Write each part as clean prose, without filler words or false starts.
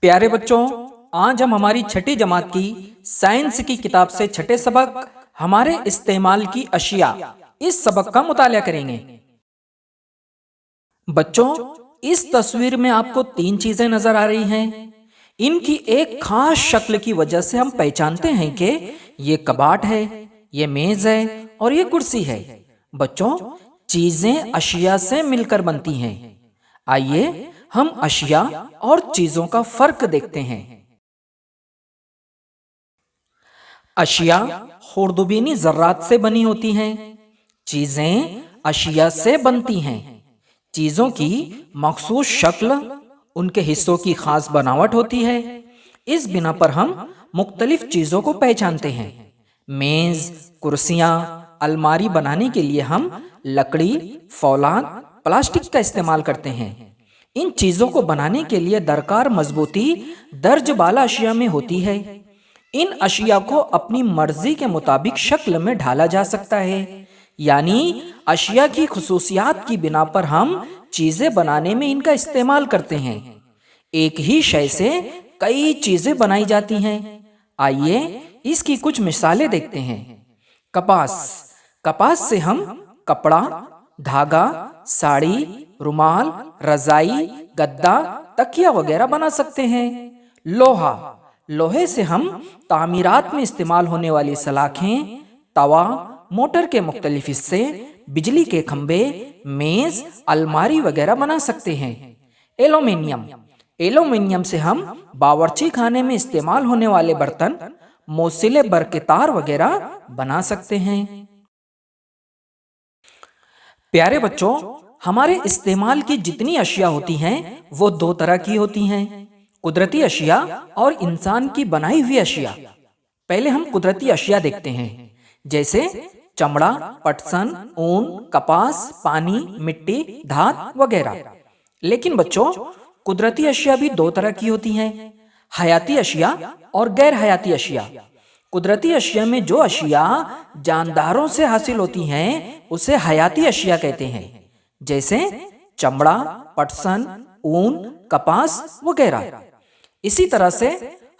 प्यारे बच्चों, आज हम हमारी छठी जमात की साइंस की किताब से छठे सबक हमारे इस्तेमाल की अशिया इस सबक का मुताला करेंगे। बच्चों, इस तस्वीर में आपको तीन चीजें नजर आ रही हैं। इनकी एक खास शक्ल की वजह से हम पहचानते हैं कि ये कबाट है, ये मेज है और ये कुर्सी है। बच्चों, चीजें अशिया से मिलकर बनती हैं। आइए हम अशिया और चीजों का फर्क देखते हैं। अशिया खुर्दबीनी जर्रात से बनी होती हैं। चीजें अशिया से बनती हैं। चीजों की मखसूस शक्ल, उनके हिस्सों की खास बनावट होती है। इस बिना पर हम मुख्तलिफ चीजों को पहचानते हैं। मेज, कुर्सियां, अलमारी बनाने के लिए हम लकड़ी, फौलाद, प्लास्टिक का इस्तेमाल करते हैं। इन चीजों को बनाने के लिए दरकार मजबूती दर्ज बाला अशिया में होती है। इन अशिया को अपनी मर्जी के मुताबिक शक्ल में ढाला जा सकता है, यानी अशिया की खुसूसियात की बिना पर हम चीजें बनाने में इनका इस्तेमाल करते हैं। एक ही शय से कई चीजें बनाई जाती हैं। आइए इसकी कुछ मिसालें देखते हैं। कपास, कपास से हम कपड़ा, धागा, साड़ी, रुमाल, रजाई, गद्दा, तकिया वगैरह बना सकते हैं। लोहा, लोहे से हम तामीरात में इस्तेमाल होने वाली सलाखें, तवा, मोटर के मुख्तलिफ हिस्से, बिजली के खंभे, मेज, अलमारी वगैरह बना सकते हैं। एल्यूमीनियम, एल्यूमीनियम से हम बावर्ची खाने में इस्तेमाल होने वाले बर्तन, मोसिले बरकतार वगैरह बना सकते हैं। प्यारे बच्चों, हमारे इस्तेमाल की जितनी अशिया होती हैं वो दो तरह की होती हैं, कुदरती अशिया और इंसान की बनाई हुई अशिया। पहले हम कुदरती अशिया देखते हैं, जैसे चमड़ा, पटसन, ऊन, कपास, पानी, मिट्टी, धात वगैरह। लेकिन बच्चों, कुदरती अशिया भी दो तरह की होती हैं, हयाती अशिया और गैर हयाती अशिया। कुदरती अशिया में जो अशिया जानदारों से हासिल होती हैं उसे हयाती अशिया कहते हैं, जैसे चमड़ा, पटसन, ऊन, कपास वगैरह। इसी तरह से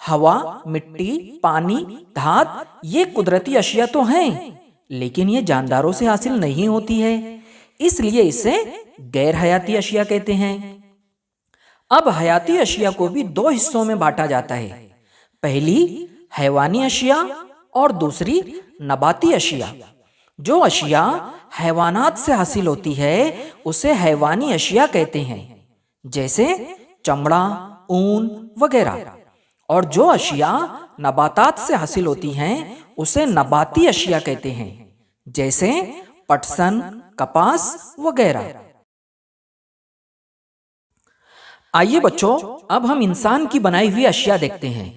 हवा, मिट्टी, पानी, धात ये कुदरती अशिया तो हैं, लेकिन ये जानदारों से हासिल नहीं होती है, इसलिए इसे गैर हयाती अशिया कहते हैं। अब हयाती अशिया को भी दो हिस्सों में बांटा जाता है, पहली हैवानी अशिया और दूसरी नबाती अशिया। जो अशिया हैवानात से हासिल होती है उसे हैवानी अशिया कहते हैं, जैसे चमड़ा, ऊन वगैरह, और जो अशिया नबातात से हासिल होती हैं उसे नबाती अशिया कहते हैं, जैसे पटसन, कपास वगैरह। आइए बच्चों, अब हम इंसान की बनाई हुई अशिया देखते हैं।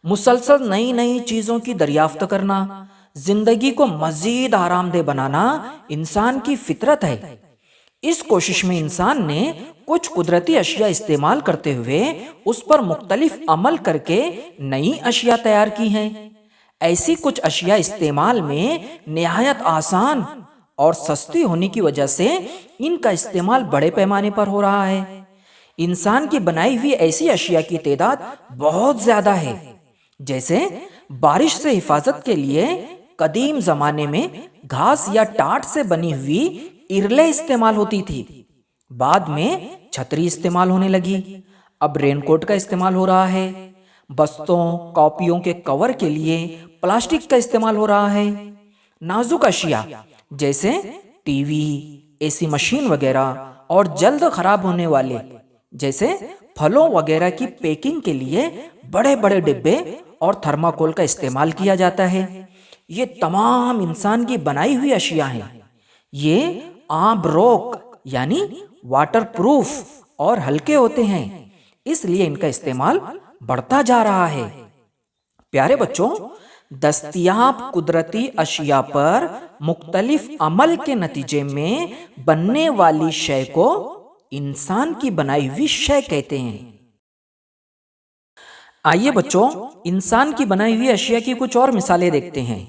मुसलसल नई नई चीजों की दरियाफ्त करना, जिंदगी को मजीद आरामदेह बनाना इंसान की फितरत है। इस कोशिश में इंसान ने कुछ कुदरती अशिया इस्तेमाल करते हुए उस पर मुख्तलिफ अमल करके नई अशिया तैयार की हैं। ऐसी कुछ अशिया इस्तेमाल में निहायत आसान और सस्ती होने की वजह से इनका इस्तेमाल बड़े पैमाने पर हो रहा है। इंसान की बनाई हुई ऐसी अशिया की तादाद बहुत ज्यादा है, जैसे बारिश से हिफाजत के लिए कदीम जमाने में घास या टाट से बनी हुई इरले इस्तेमाल होती थी, बाद में छतरी इस्तेमाल होने लगी, अब रेनकोट का इस्तेमाल हो रहा है। बस्तों, कॉपियों के कवर के लिए प्लास्टिक का इस्तेमाल हो रहा है। नाजुक अशिया जैसे टीवी, एसी मशीन वगैरह और जल्द खराब होने वाले जैसे फलों वगैरह की पैकिंग के लिए बड़े बड़े डिब्बे और थर्माकोल का इस्तेमाल किया जाता है। ये तमाम इंसान की बनाई हुई अशिया हैं। ये आब रोक यानी वाटर प्रूफ और हल्के होते हैं, इसलिए इनका इस्तेमाल बढ़ता जा रहा है। प्यारे बच्चों, दस्तयाब कुदरती अशिया पर मुख्तलिफ अमल के नतीजे में बनने वाली शय को इंसान की बनाई हुई शय कहते हैं। आइए बच्चों, इंसान की बनाई हुई अशिया की कुछ और मिसालें देखते हैं।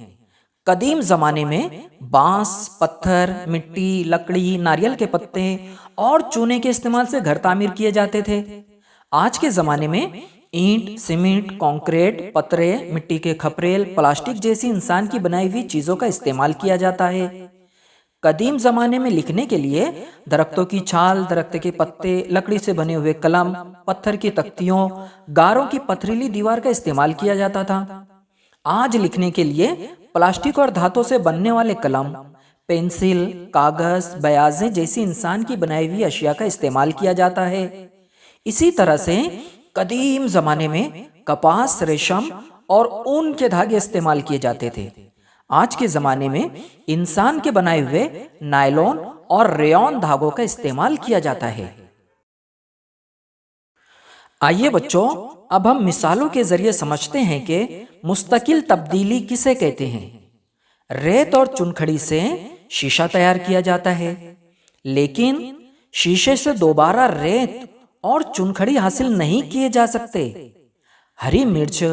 कदीम जमाने में बांस, पत्थर, मिट्टी, लकड़ी, नारियल के पत्ते और चूने के इस्तेमाल से घर तामीर किए जाते थे। आज के जमाने में ईंट, सीमेंट, कंक्रीट, पतरे, मिट्टी के खपरेल, प्लास्टिक जैसी इंसान की बनाई हुई चीजों का इस्तेमाल किया जाता है। कदीम जमाने में लिखने के लिए दरख्तों की छाल, दरख्त के पत्ते, लकड़ी से बने हुए कलम, पत्थर की तख्तियों, गारों की पथरीली दीवार का इस्तेमाल किया जाता था। आज लिखने के लिए प्लास्टिक और धातु से बनने वाले कलम, पेंसिल, कागज, बयाजें जैसी इंसान की बनाई हुई अशिया का इस्तेमाल किया जाता है। इसी तरह से कदीम जमाने में कपास, रेशम और ऊन के धागे इस्तेमाल किए जाते थे। आज के जमाने में इंसान के बनाए हुए नायलॉन और रेयॉन धागों का इस्तेमाल किया जाता है। आइए बच्चों, अब हम मिसालों के जरिए समझते हैं कि मुस्तकिल तब्दीली किसे कहते हैं। रेत और चुनखड़ी से शीशा तैयार किया जाता है, लेकिन शीशे से दोबारा रेत और चुनखड़ी हासिल नहीं किए जा सकते। हरी मिर्च,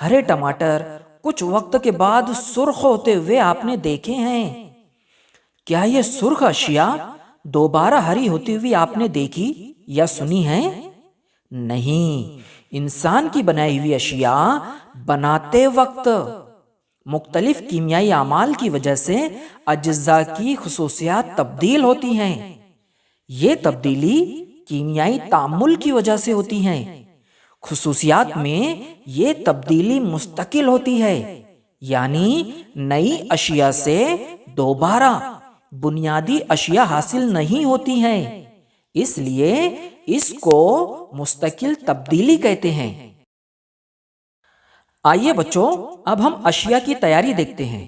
हरे टमाटर कुछ वक्त के बाद सुर्ख होते हुए आपने देखे हैं। क्या ये सुर्ख अशिया दोबारा हरी होती हुई आपने देखी या सुनी है? नहीं। इंसान की बनाई हुई अशिया बनाते वक्त मुख्तलिफ कीमियाई अमाल की वजह से अज्जा की खुसूसियात तब्दील होती हैं। ये तब्दीली कीमियाई तामुल की वजह से होती हैं। खुसूसियात में ये तब्दीली मुस्तकिल होती है, यानी नई अशिया से दोबारा बुनियादी अशिया हासिल नहीं होती हैं। इसलिए इसको मुस्तकिल तब्दीली कहते हैं। आइए बच्चों, अब हम अशिया की तैयारी देखते हैं,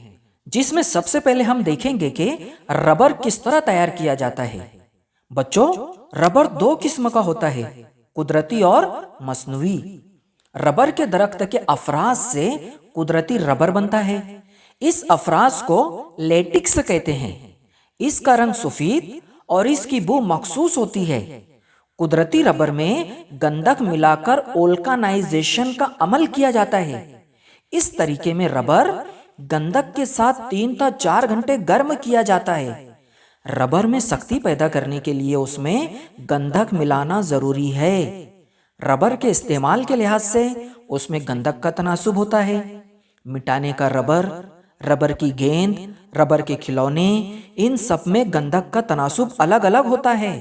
जिसमें सबसे पहले हम देखेंगे कि रबर किस तरह तैयार किया जाता है। बच्चों, रबर दो किस्म का होता है, कुदरती और मसनूई। रबर के दरख्त के अफराज से कुदरती रबर बनता है। इस अफराज को लेटिक्स कहते हैं। इसका रंग सफेद और इसकी बू मखसूस होती है। कुदरती रबर में गंधक मिलाकर ओल्कानाइजेशन का अमल किया जाता है। इस तरीके में रबर गंधक के साथ 3 से 4 घंटे गर्म किया जाता है। रबर में सख्ती पैदा करने के लिए उसमें गंधक मिलाना जरूरी है। रबर के इस्तेमाल के लिहाज से उसमें गंधक का तनासुब होता है। मिटाने का रबर, रबर की गेंद, रबर के खिलौने, इन सब में गंधक का तनासुब अलग अलग होता है।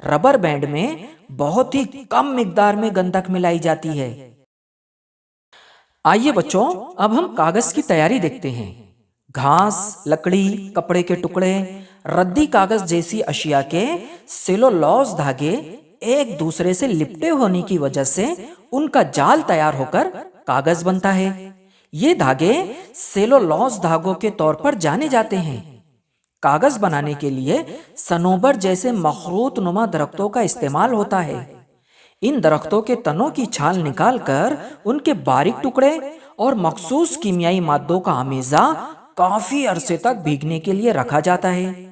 रबर बैंड में बहुत ही कम मिकदार में गंधक मिलाई जाती है। आइए बच्चों, अब हम कागज की तैयारी देखते हैं। घास, लकड़ी, कपड़े के टुकड़े, रद्दी कागज जैसी अशिया के सेलुलोज धागे एक दूसरे से लिपटे होने की वजह से उनका जाल तैयार होकर कागज बनता है। ये धागे सेलुलोज धागों के तौर पर जाने जाते हैं। कागज बनाने के लिए सनोबर जैसे मखरूत नुमा दरख्तों का इस्तेमाल होता है। इन दरख्तों के तनों की छाल निकालकर उनके बारीक टुकड़े और मखसूस कीमियाई मादों का आमेजा काफी अरसे तक भीगने के लिए रखा जाता है,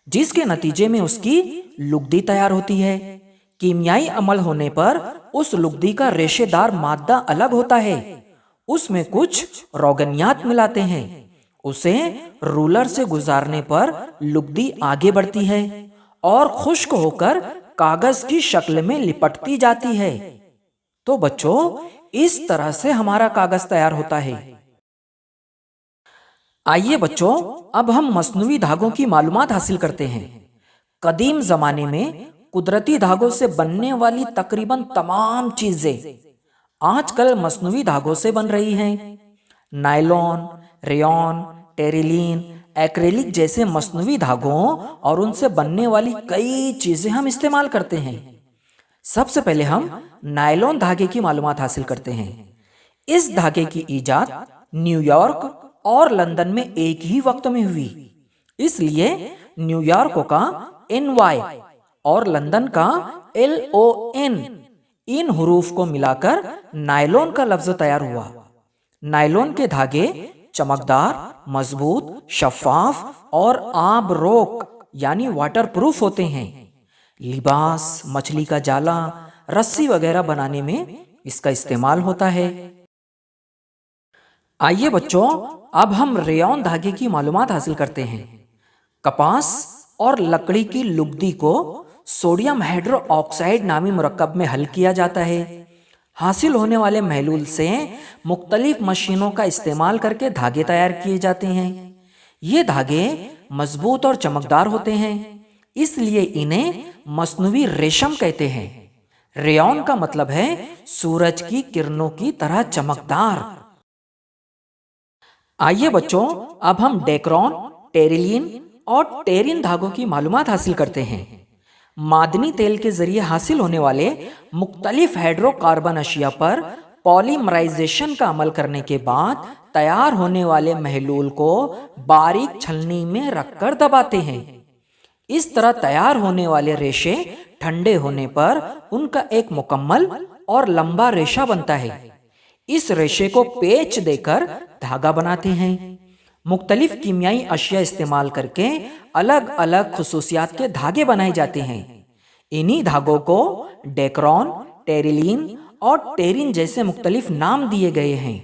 जिसके नतीजे में उसकी लुगदी तैयार होती है। कीमियाई अमल होने पर उस लुगदी का रेशेदार मादा अलग होता है। उसमें कुछ रोगनियात मिलाते हैं। उसे रूलर से गुजारने पर लुगदी आगे बढ़ती है और खुश्क होकर कागज की शक्ल में लिपटती जाती है। तो बच्चों, इस तरह से हमारा कागज तैयार होता है। आइए बच्चों, अब हम मसनूई धागों की मालूमात हासिल करते हैं। कदीम जमाने में कुदरती धागों से बनने वाली तकरीबन तमाम चीजें आजकल मसनूई धागों से बन रही हैं। नायलॉन, रेयॉन, टेरिलीन, एक्रेलिक जैसे मसनूई धागों और उनसे बनने वाली कई चीजें हम इस्तेमाल करते हैं। सबसे पहले हम नायलॉन धागे की मालूमात हासिल करते हैं। इस धागे की इजाद न्यूयॉर्क और लंदन में एक ही वक्त में हुई, इसलिए न्यूयॉर्क का NY और लंदन का LON, इन हुरूफ को मिलाकर नायलॉन का लफ्ज तैयार हुआ। नायलॉन के धागे चमकदार, मजबूत, शफाफ और आब रोक यानी वाटर प्रूफ होते हैं। लिबास, मछली का जाला, रस्सी वगैरह बनाने में इसका इस्तेमाल होता है। आइए बच्चों, अब हम रेयॉन धागे की मालूमात हासिल करते हैं। कपास और लकड़ी की लुगदी को सोडियम हाइड्रो ऑक्साइड नामी मुरक्कब में हल किया जाता है। حاصل ہونے والے محلول سے مختلف مشینوں کا استعمال کر کے دھاگے تیار کیے جاتے ہیں۔ یہ دھاگے مضبوط اور چمکدار ہوتے ہیں، اس لیے انہیں مصنوعی ریشم کہتے ہیں۔ ریون کا مطلب ہے سورج کی کرنوں کی طرح چمکدار۔ آئیے بچوں، اب ہم ڈیکرون، ٹیریلین اور ٹیرین دھاگوں کی معلومات حاصل کرتے ہیں۔ معدنی تیل کے ذریعے حاصل ہونے والے مختلف ہائیڈرو کاربن اشیاء پر پولیمرائزیشن کا عمل کرنے کے بعد تیار ہونے والے محلول کو باریک چھلنی میں رکھ کر دباتے ہیں۔ اس طرح تیار ہونے والے ریشے ٹھنڈے ہونے پر ان کا ایک مکمل اور لمبا ریشہ بنتا ہے۔ اس ریشے کو پیچ دے کر دھاگا بناتے ہیں۔ مختلف کیمیائی اشیاء استعمال کر کے الگ الگ خصوصیات کے دھاگے بنائے جاتے ہیں۔ انہی دھاگوں کو ڈیکرون، ٹیریلین اور ٹیرین جیسے مختلف نام دیے گئے ہیں۔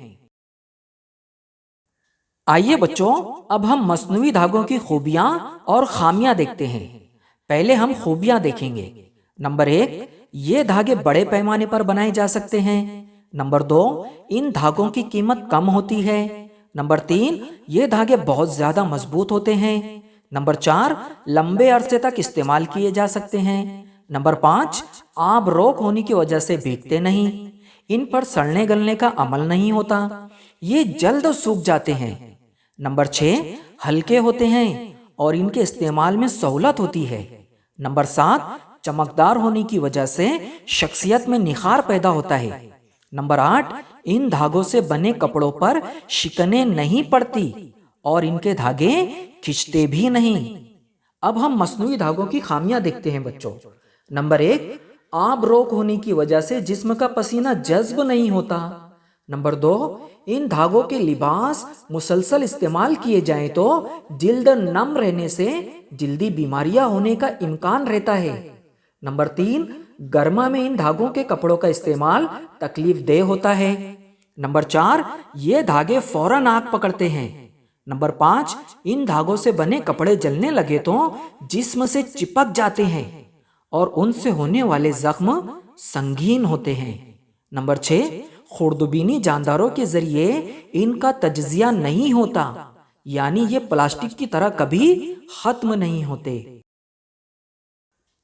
آئیے بچوں، اب ہم مصنوعی دھاگوں کی خوبیاں اور خامیاں دیکھتے ہیں۔ پہلے ہم خوبیاں دیکھیں گے۔ نمبر 1، یہ دھاگے بڑے پیمانے پر بنائے جا سکتے ہیں۔ نمبر 2، ان دھاگوں کی قیمت کم ہوتی ہے۔ نمبر 3، یہ دھاگے بہت زیادہ مضبوط ہوتے ہیں۔ نمبر 4، لمبے عرصے تک استعمال کیے جا سکتے ہیں۔ نمبر 5، آب روک ہونے کی وجہ سے بھیگتے نہیں، ان پر سڑنے گلنے کا عمل نہیں ہوتا، یہ جلد سوکھ جاتے ہیں۔ نمبر 6، ہلکے ہوتے ہیں اور ان کے استعمال میں سہولت ہوتی ہے۔ نمبر 7، چمکدار ہونے کی وجہ سے شخصیت میں نکھار پیدا ہوتا ہے۔ نمبر 8، ان دھاگوں سے بنے کپڑوں پر شکنیں نہیں پڑتی اور ان کے دھاگے کھنچتے بھی نہیں۔ اب ہم مصنوعی دھاگوں کی خامیاں دیکھتے ہیں بچوں۔ نمبر 1، آب روک ہونے کی وجہ سے جسم کا پسینہ جذب نہیں ہوتا۔ نمبر 2، ان دھاگوں کے لباس مسلسل استعمال کیے جائیں تو جلد نم رہنے سے جلدی بیماریاں ہونے کا امکان رہتا ہے۔ نمبر 3، گرما میں ان دھاگوں کے کپڑوں کا استعمال تکلیف دہ ہوتا ہے۔ نمبر 4، یہ دھاگے فوراً آگ پکڑتے ہیں۔ نمبر 5، ان دھاگوں سے بنے کپڑے جلنے لگے تو جسم سے چپک جاتے ہیں اور ان سے ہونے والے زخم سنگین ہوتے ہیں۔ نمبر 6، خوردبینی جانداروں کے ذریعے ان کا تجزیہ نہیں ہوتا، یعنی یہ پلاسٹک کی طرح کبھی ختم نہیں ہوتے۔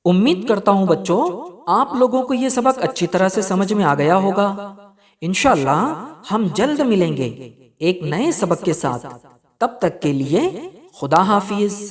امید کرتا ہوں بچوں آپ لوگوں کو یہ سبق اچھی طرح سے سمجھ میں آ گیا ہوگا۔ انشاءاللہ ہم جلد ملیں گے ایک نئے سبق کے ساتھ۔ تب تک کے لیے خدا حافظ۔